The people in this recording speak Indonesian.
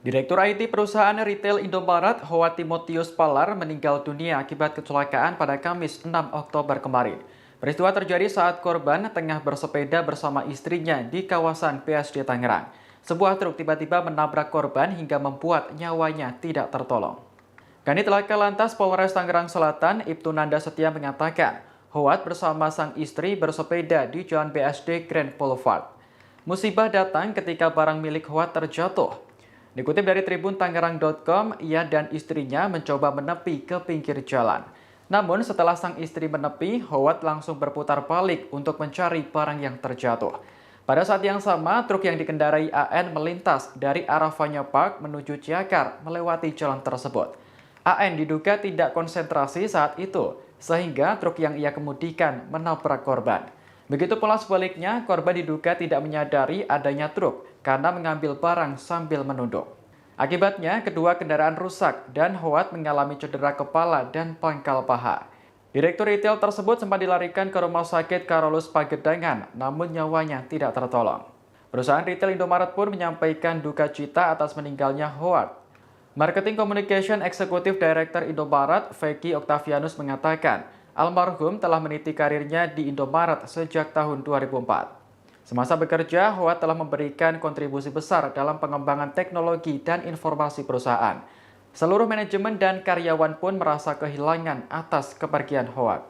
Direktur IT perusahaan retail Indomaret, Howard Timotius Palar, meninggal dunia akibat kecelakaan pada Kamis 6 Oktober kemarin. Peristiwa terjadi saat korban tengah bersepeda bersama istrinya di kawasan PSD Tangerang. Sebuah truk tiba-tiba menabrak korban hingga membuat nyawanya tidak tertolong. Kanit Laka Lantas Polres Tangerang Selatan, Ibtu Nanda Setia mengatakan, Howard bersama sang istri bersepeda di Jalan BSD Grand Boulevard. Musibah datang ketika barang milik Howard terjatuh. Dikutip dari Tribun Tangerang.com, ia dan istrinya mencoba menepi ke pinggir jalan. Namun setelah sang istri menepi, Howard langsung berputar balik untuk mencari barang yang terjatuh. Pada saat yang sama, truk yang dikendarai AN melintas dari arah Vanya Park menuju Ciakar melewati jalan tersebut. AN diduga tidak konsentrasi saat itu, sehingga truk yang ia kemudikan menabrak korban. Begitu pula sebaliknya, korban diduga tidak menyadari adanya truk karena mengambil barang sambil menunduk. Akibatnya, kedua kendaraan rusak dan Howard mengalami cedera kepala dan pangkal paha. Direktur retail tersebut sempat dilarikan ke Rumah Sakit Karolus Pagedangan, namun nyawanya tidak tertolong. Perusahaan retail Indomaret pun menyampaikan duka cita atas meninggalnya Howard. Marketing Communication Executive Director Indomaret, Vicky Octavianus mengatakan, almarhum telah meniti karirnya di Indomaret sejak tahun 2004. Semasa bekerja, Howard telah memberikan kontribusi besar dalam pengembangan teknologi dan informasi perusahaan. Seluruh manajemen dan karyawan pun merasa kehilangan atas kepergian Howard.